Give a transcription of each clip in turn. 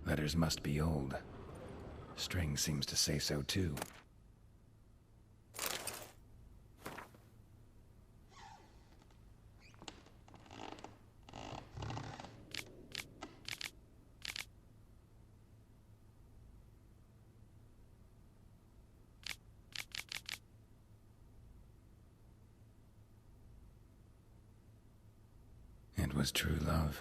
Letters must be old. String seems to say so too. It was true love.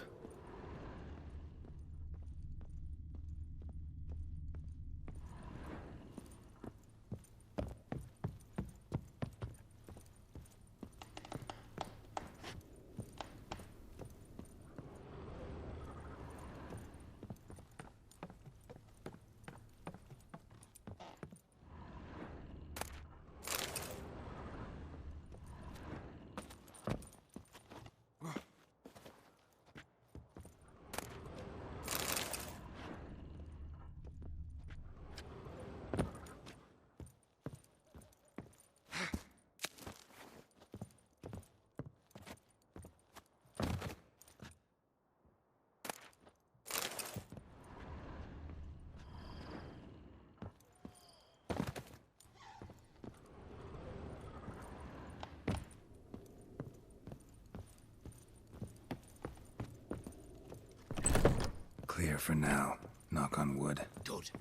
Clear for now. Knock on wood. Good.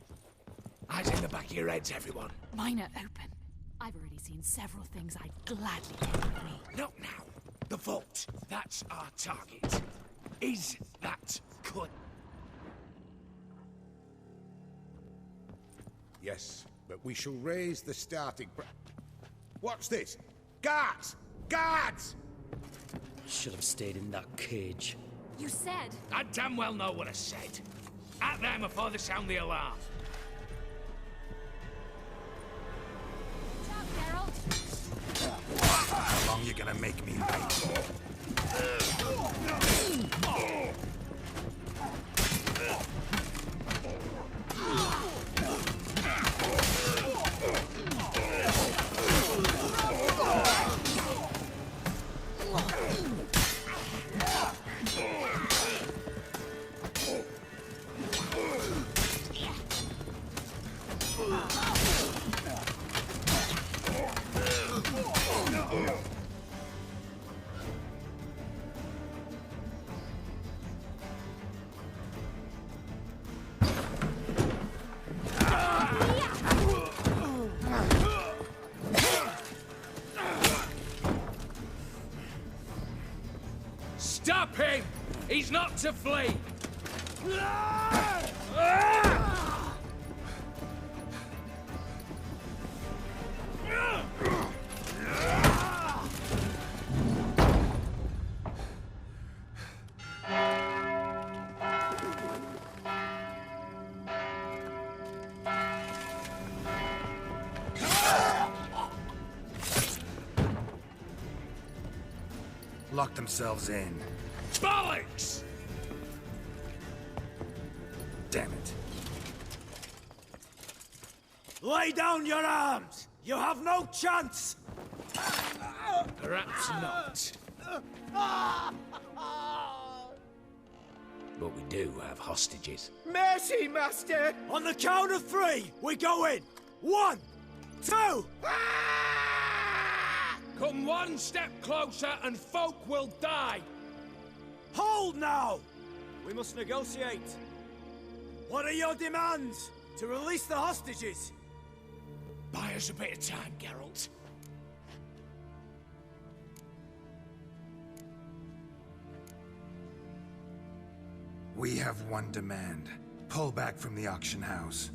Eyes in the back of your heads, everyone. Mine are open. I've already seen several things I'd gladly take with me. Not now. The vault. That's our target. Is that good? Yes, but we shall raise the starting What's this? Guards! Guards! Should have stayed in that cage. You said... I damn well know what I said. At them before they sound the alarm. Watch out, Geralt! How long you gonna make me wait? Stop him! He's not to flee! Lock themselves in. Bollocks! Damn it. Lay down your arms! You have no chance! Perhaps not. But we do have hostages. Mercy, Master! On the count of three, we go in! 1, 2! Come one step closer and folk will die! Hold now! We must negotiate. What are your demands? To release the hostages? Buy us a bit of time, Geralt. We have one demand. Pull back from the auction house.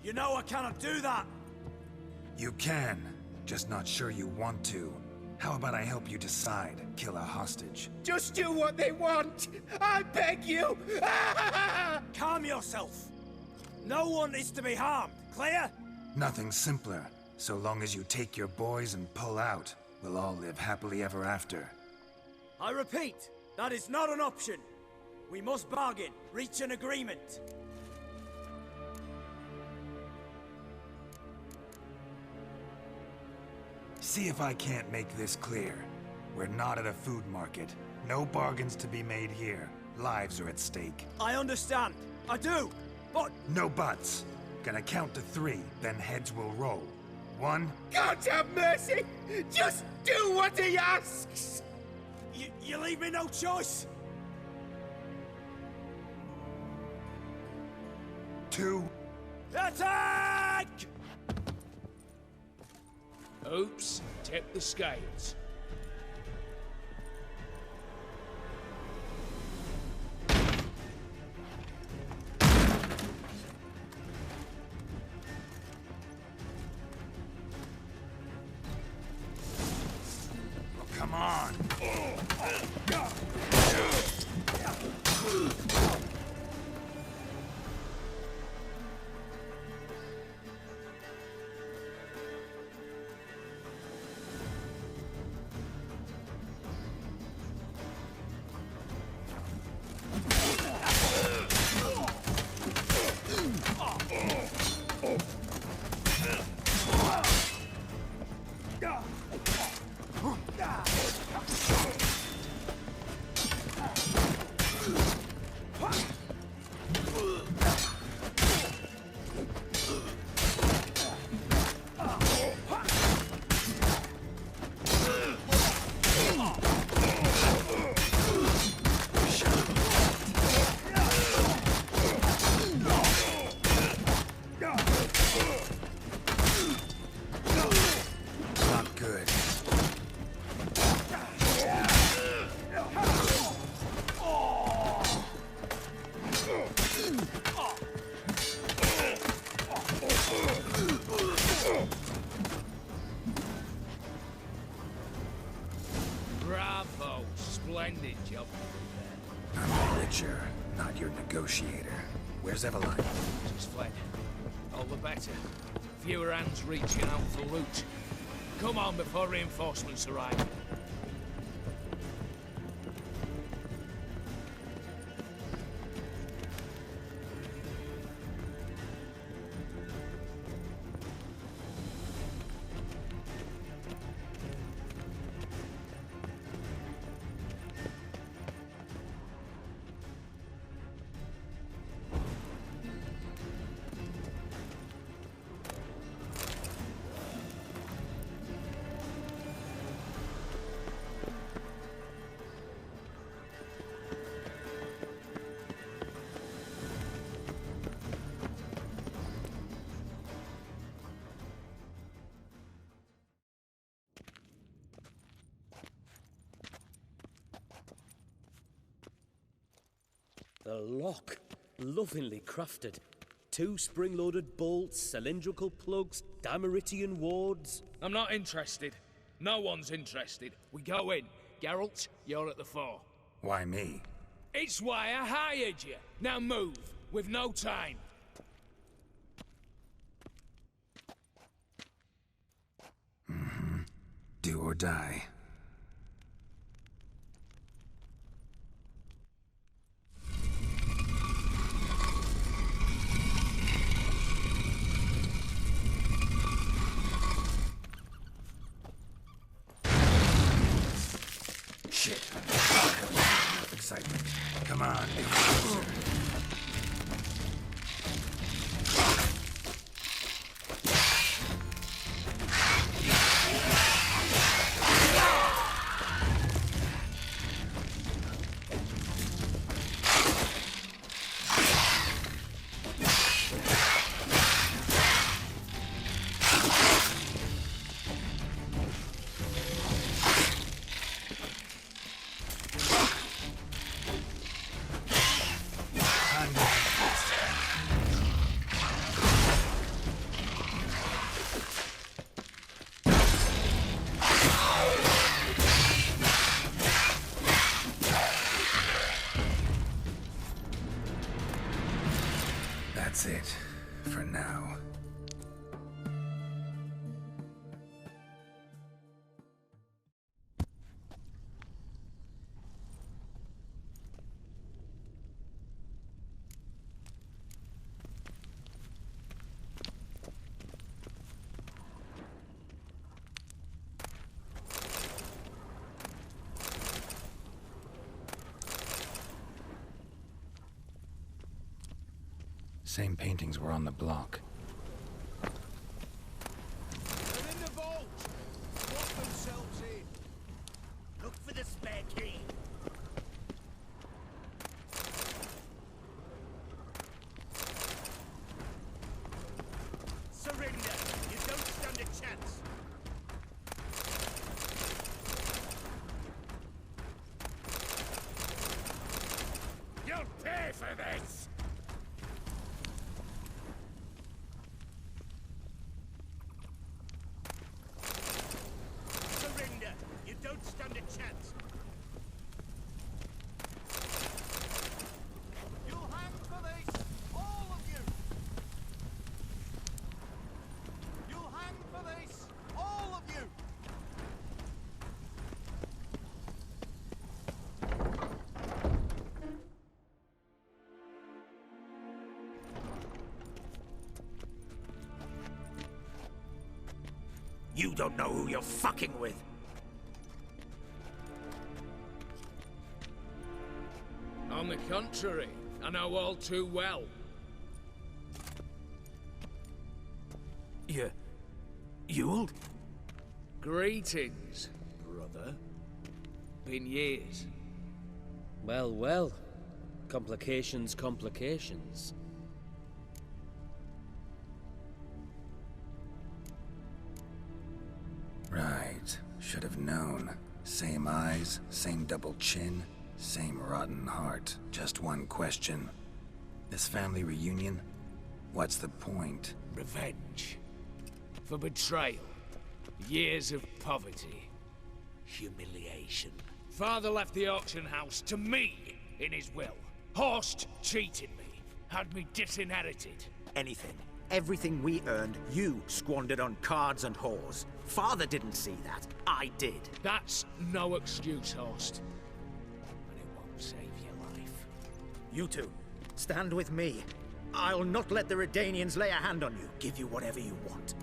You know I cannot do that! You can, just not sure you want to. How about I help you decide? Kill a hostage. Just do what they want! I beg you! Calm yourself! No one is to be harmed, clear? Nothing simpler. So long as you take your boys and pull out, we'll all live happily ever after. I repeat, that is not an option. We must bargain, reach an agreement. See if I can't make this clear. We're not at a food market. No bargains to be made here. Lives are at stake. I understand. I do. But No buts. Gonna count to 3, then heads will roll. 1, God have mercy! Just do what he asks! you leave me no choice. 2. Attack! Oops, tip the scales. Come on. Not good. Bravo, splendid job. I'm the Witcher, not your negotiator. Where's Eveline? Just fled. All the better. Fewer hands reaching out for loot. Come on before reinforcements arrive. The lock. Lovingly crafted. 2 spring-loaded bolts, cylindrical plugs, Dameritian wards. I'm not interested. No one's interested. We go in. Geralt, you're at the fore. Why me? It's why I hired you. Now move. We've no time. Do or die. Shit. Enough excitement. Come on, get closer. That's it, for now. Same paintings were on the block. They're in the vault! Lock themselves in! Look for the spare key. Surrender! You don't stand a chance! You'll pay for this! Surrender! You don't stand a chance! You'll hang for this! All of you! You'll hang for this! All of you! You don't know who you're fucking with. On the contrary, I know all too well. Ewald? Greetings, brother. Been years. Well, well. Complications, complications. Right. Should have known. Same eyes, same double chin, same rotten heart. Just one question. This family reunion? What's the point? Revenge. For betrayal. Years of poverty. Humiliation. Father left the auction house to me in his will. Horst cheated me. Had me disinherited. Anything. Everything we earned, you squandered on cards and whores. Father didn't see that. I did. That's no excuse, Horst. But it won't save your life. You two, stand with me. I'll not let the Redanians lay a hand on you. Give you whatever you want.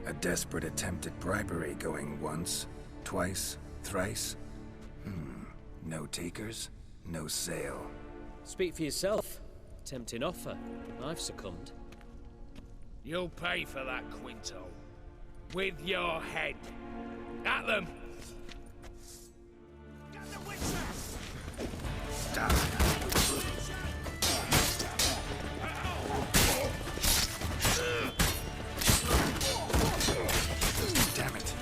A desperate attempt at bribery going once, twice, thrice. No takers, no sale. Speak for yourself. Tempting offer. I've succumbed. You'll pay for that, Quinto. With your head. At them! Get the Damn it.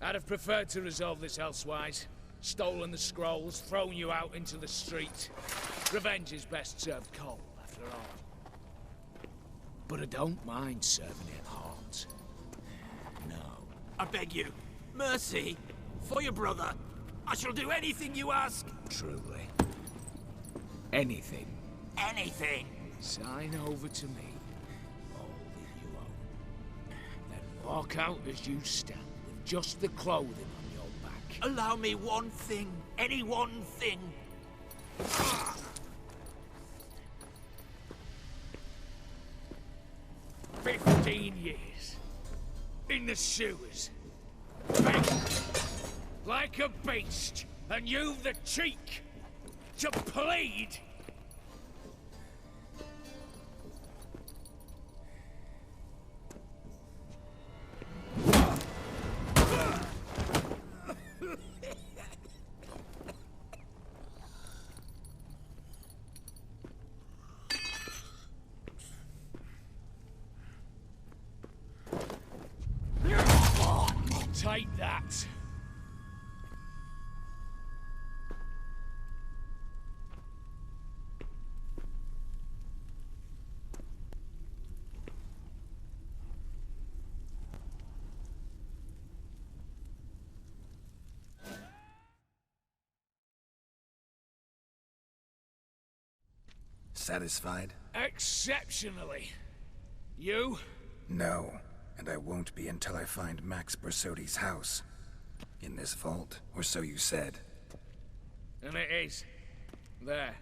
I'd have preferred to resolve this elsewise. Stolen the scrolls, thrown you out into the street. Revenge is best served cold, after all. But I don't mind serving it hot. No. I beg you, mercy, for your brother. I shall do anything you ask. Truly. Anything. Anything. Sign over to me. All that you own. Then walk out as you stand, with just the clothing on your back. Allow me one thing. Any one thing. 15 years. In the sewers. Begged. Like a beast. And you've the cheek to plead. Take that. Satisfied? Exceptionally. You? No, and I won't be until I find Max Bersodi's house. In this vault, or so you said. And it is. There.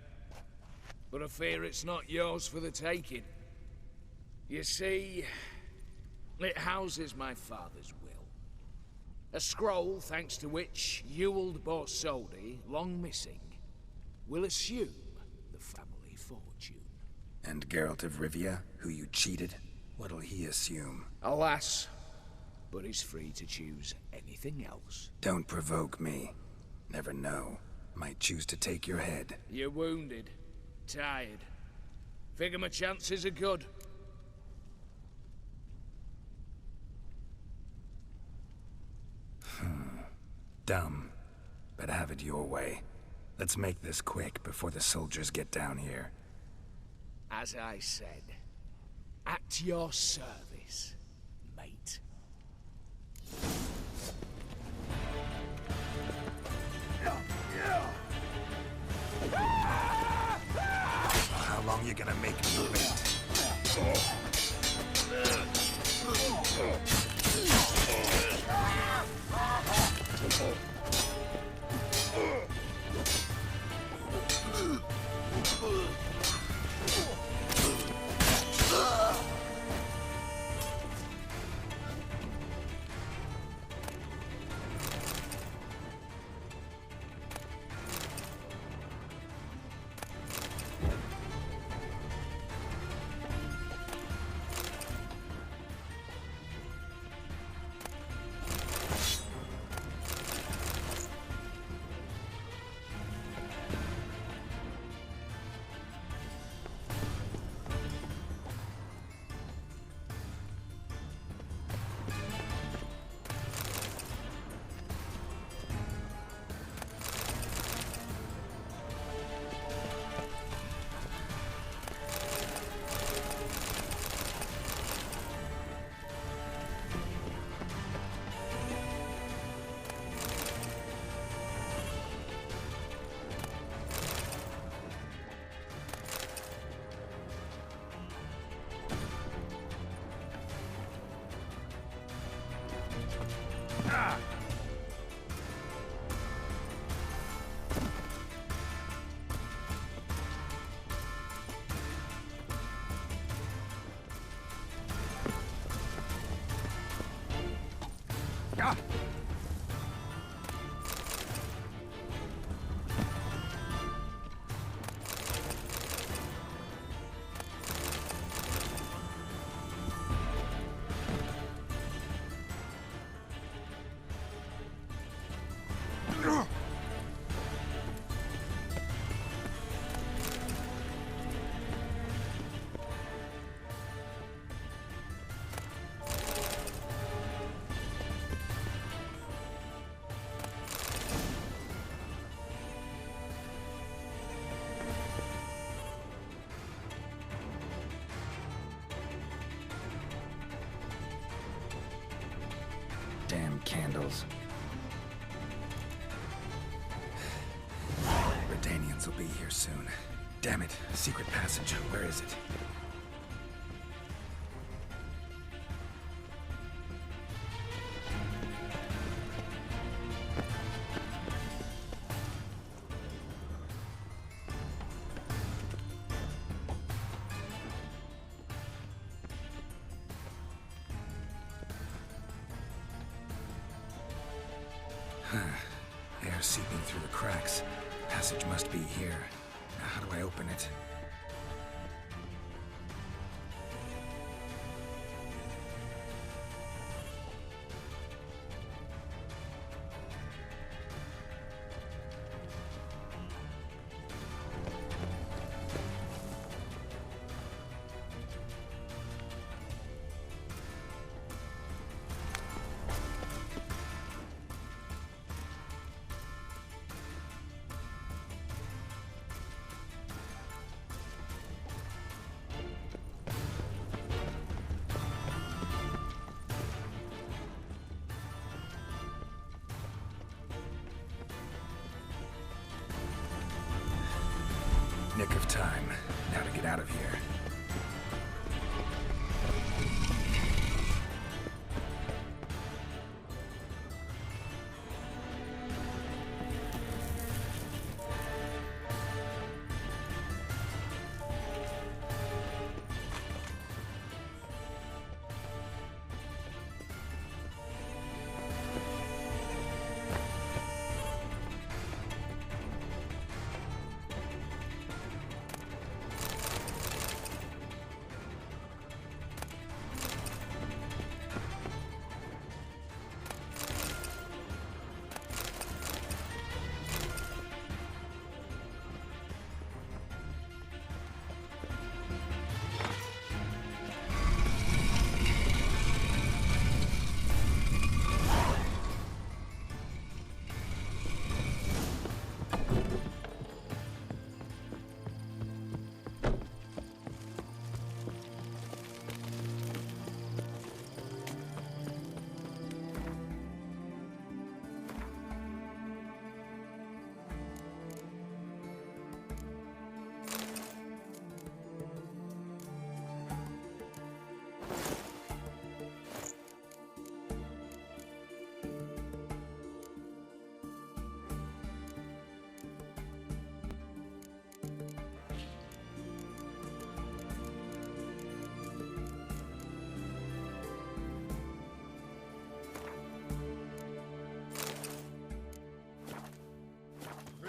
But I fear it's not yours for the taking. You see, it houses my father's will. A scroll thanks to which Ewald Borsodi, long missing, will assume the family fortune. And Geralt of Rivia, who you cheated? What'll he assume? Alas, but he's free to choose anything else. Don't provoke me. Never know. Might choose to take your head. You're wounded. Tired. Figure my chances are good. Dumb. But have it your way. Let's make this quick before the soldiers get down here. As I said, at your service, mate. How long you gonna make me wait? Damn candles. Redanians will be here soon. Damn it, secret passage. Where is it? Air seeping through the cracks. Passage must be here. Now, how do I open it? Nick of time. Now to get get out of here.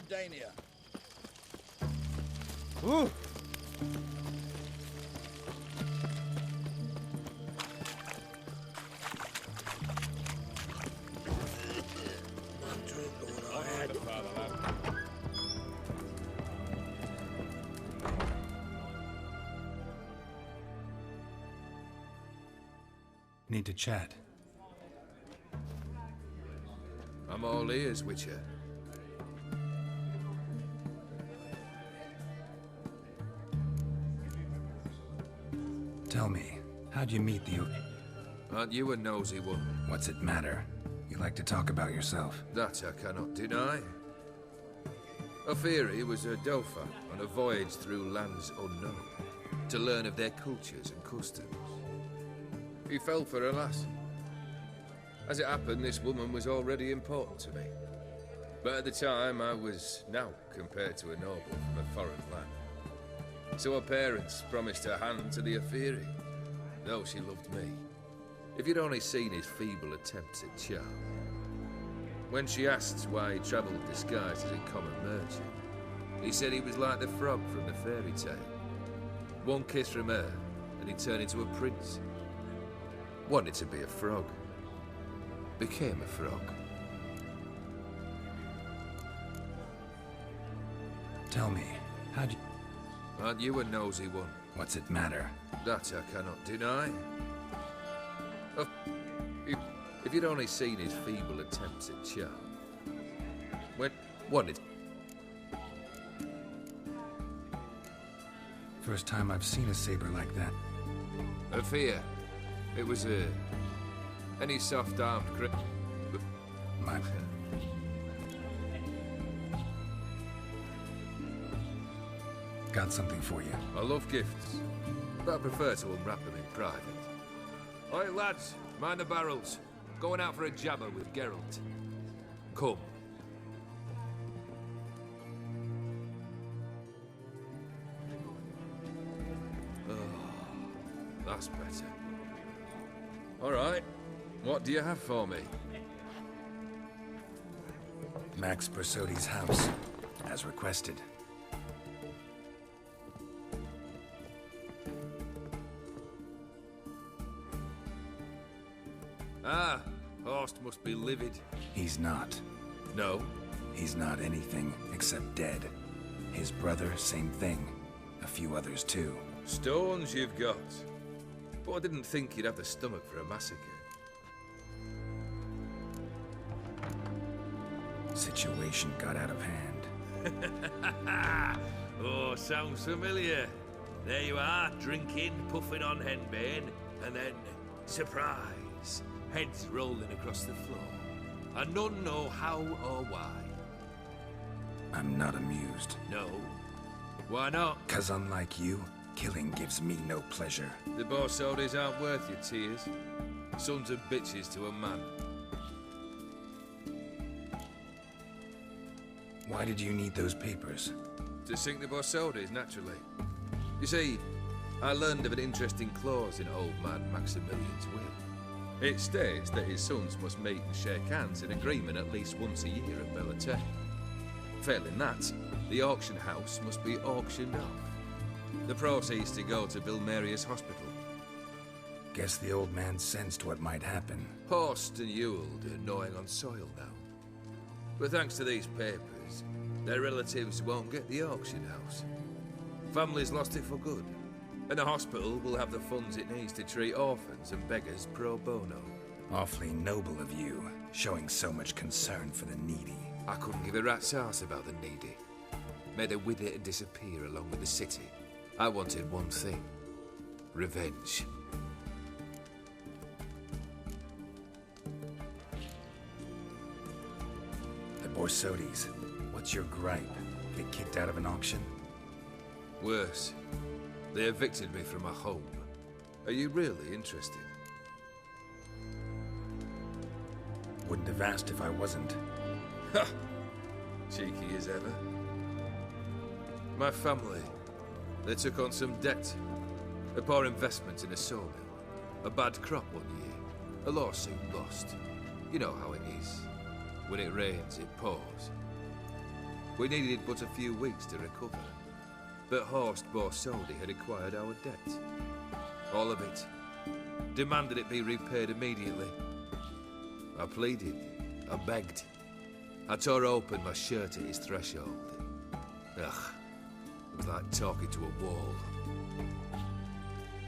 Dania. Ooh! Need to chat. I'm all ears, Witcher. Tell me, how'd you meet the... Aren't you a nosy one? What's it matter? You like to talk about yourself. That I cannot deny. Ophiri was a Dauphin on a voyage through lands unknown, to learn of their cultures and customs. He fell for a lass. As it happened, this woman was already important to me. But at the time, I was now compared to a noble from a foreign land. So her parents promised her hand to the Ophiri, though she loved me. If you'd only seen his feeble attempts at charm. When she asked why he travelled disguised as a common merchant, he said he was like the frog from the fairy tale. One kiss from her, and he turned into a prince. Wanted to be a frog. Became a frog. Tell me, how'd you... Aren't you a nosy one? What's it matter? That I cannot deny. If you'd only seen his feeble attempts at charm. When wanted. First time I've seen a saber like that. A fear. It was any soft-armed My... Got something for you. I love gifts, but I prefer to unwrap them in private. Oi, lads, mind the barrels. Going out for a jabber with Geralt. Come. Oh, that's better. All right, what do you have for me? Max Bersodi's house, as requested. Ah, Horst must be livid. He's not. No? He's not anything except dead. His brother, same thing. A few others too. Stones you've got. But I didn't think you'd have the stomach for a massacre. Situation got out of hand. Oh, sounds familiar. There you are, drinking, puffing on henbane, and then, surprise, heads rolling across the floor. And none know how or why. I'm not amused. No? Why not? 'Cause unlike you, Killing gives me no pleasure. The Borsodis aren't worth your tears. Sons of bitches to a man. Why did you need those papers? To sink the Borsodis, naturally. You see, I learned of an interesting clause in old man Maximilian's will. It states that his sons must meet and shake hands in agreement at least once a year at Bellatane. Failing that, the auction house must be auctioned off. The proceeds to go to Vilmeria's hospital. Guess the old man sensed what might happen. Horst and Ewald are gnawing on soil now. But thanks to these papers, their relatives won't get the auction house. Family's lost it for good. And the hospital will have the funds it needs to treat orphans and beggars pro bono. Awfully noble of you, showing so much concern for the needy. I couldn't give a rat's ass about the needy. Made her with it and disappear along with the city. I wanted one thing. Revenge. The Borsodis, what's your gripe? Get kicked out of an auction? Worse. They evicted me from my home. Are you really interested? Wouldn't have asked if I wasn't. Ha! Cheeky as ever. My family, they took on some debt. A poor investment in a sawmill. A bad crop one year. A lawsuit lost. You know how it is. When it rains, it pours. We needed but a few weeks to recover. But Horst Borsodi had acquired our debt. All of it. Demanded it be repaid immediately. I pleaded. I begged. I tore open my shirt at his threshold. Ugh. It was like talking to a wall.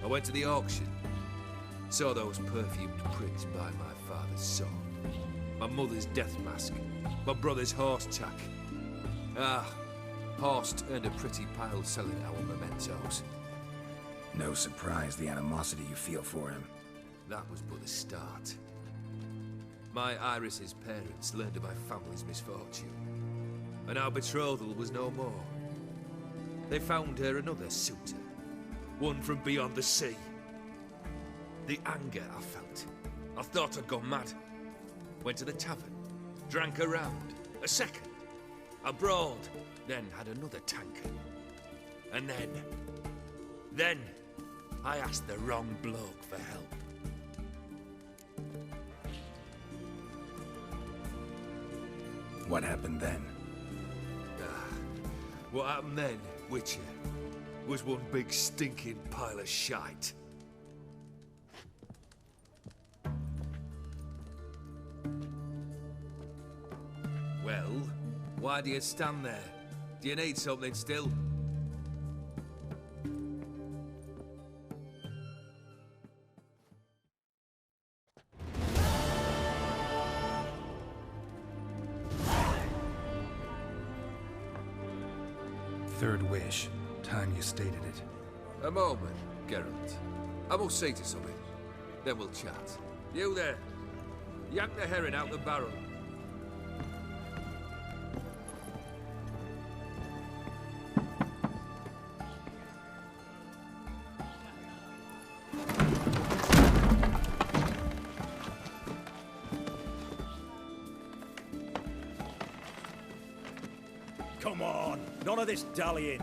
I went to the auction. Saw those perfumed pricks buy my father's sword. My mother's death mask. My brother's horse tack. Ah. Horst earned a pretty pile selling our mementos. No surprise the animosity you feel for him. That was but the start. My Iris's parents learned of my family's misfortune, and our betrothal was no more. They found her another suitor, one from beyond the sea. The anger I felt. I thought I'd gone mad. Went to the tavern, drank a round, a second. I brawled, then had another tankard. And then, I asked the wrong bloke for help. What happened then? What happened then, Witcher, was one big stinking pile of shite. Well, why do you stand there? Do you need something still? Third wish. Time you stated it. A moment, Geralt. I must see to something. Then we'll chat. You there. Yank the herring out the barrel. Come on, none of this dallying.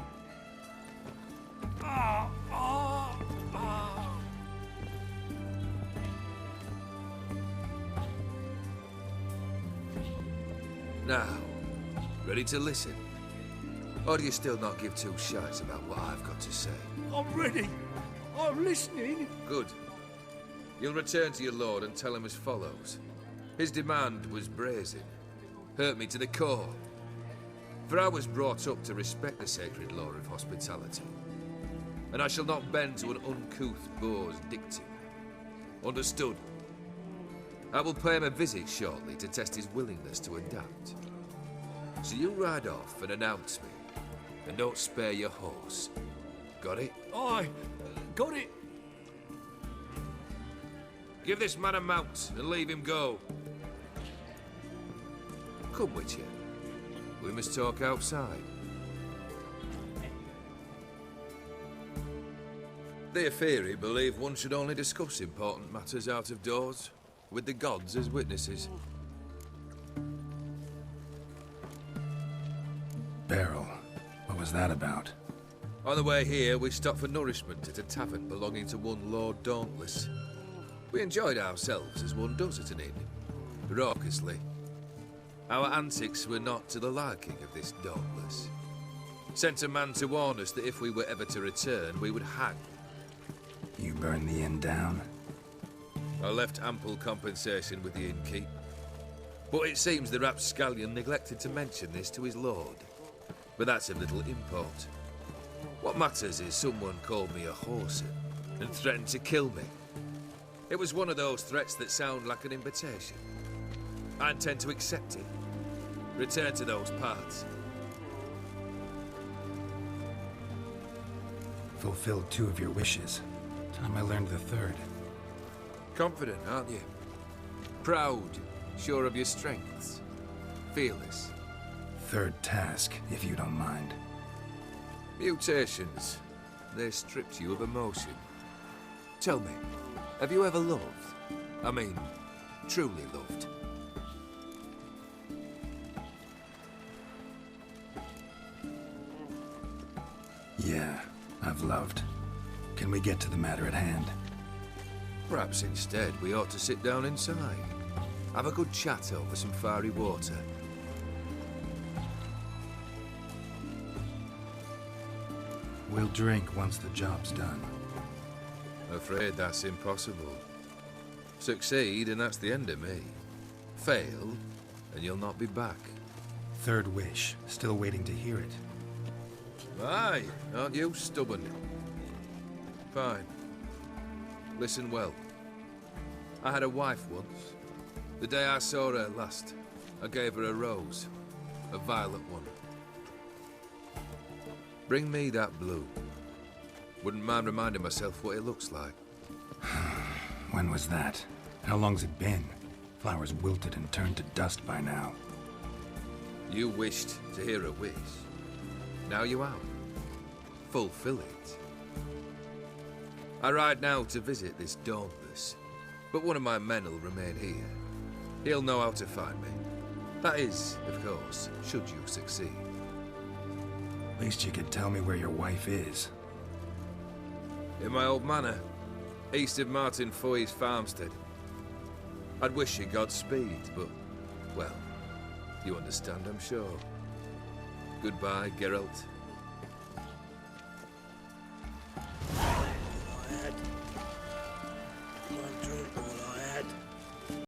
Now, ready to listen? Or do you still not give two shites about what I've got to say? I'm ready. I'm listening. Good. You'll return to your lord and tell him as follows. His demand was brazen. Hurt me to the core. For I was brought up to respect the sacred law of hospitality. And I shall not bend to an uncouth boor's dictum. Understood? I will pay him a visit shortly to test his willingness to adapt. So you ride off and announce me. And don't spare your horse. Got it? Aye, got it. Give this man a mount and leave him go. Come, Witcher. We must talk outside. The Aetheri believe one should only discuss important matters out of doors, with the gods as witnesses. Beryl, what was that about? On the way here, we stopped for nourishment at a tavern belonging to one Lord Dauntless. We enjoyed ourselves as one does at an inn, raucously. Our antics were not to the liking of this Dauntless. Sent a man to warn us that if we were ever to return, we would hang. You burned the inn down? I left ample compensation with the innkeep. But it seems the rapscallion neglected to mention this to his lord. But that's of little import. What matters is someone called me a whoreson and threatened to kill me. It was one of those threats that sound like an invitation. I intend to accept it. Return to those parts. Fulfilled 2 of your wishes. Time I learned the 3rd. Confident, aren't you? Proud, sure of your strengths. Fearless. 3rd task, if you don't mind. Mutations. They stripped you of emotion. Tell me, have you ever loved? I mean, truly loved? Yeah, I've loved. Can we get to the matter at hand? Perhaps instead we ought to sit down inside. Have a good chat over some fiery water. We'll drink once the job's done. Afraid that's impossible. Succeed and that's the end of me. Fail and you'll not be back. 3rd wish. Still waiting to hear it. Aye, aren't you stubborn? Fine. Listen well. I had a wife once. The day I saw her last, I gave her a rose. A violet one. Bring me that blue. Wouldn't mind reminding myself what it looks like. When was that? How long's it been? Flowers wilted and turned to dust by now. You wished to hear a wish. Now you have. Fulfill it. I ride now to visit this Dauntless, but one of my men will remain here. He'll know how to find me. That is, of course, should you succeed. At least you could tell me where your wife is. In my old manor, east of Martin Foy's farmstead. I'd wish you Godspeed, but, well, you understand, I'm sure. Goodbye, Geralt.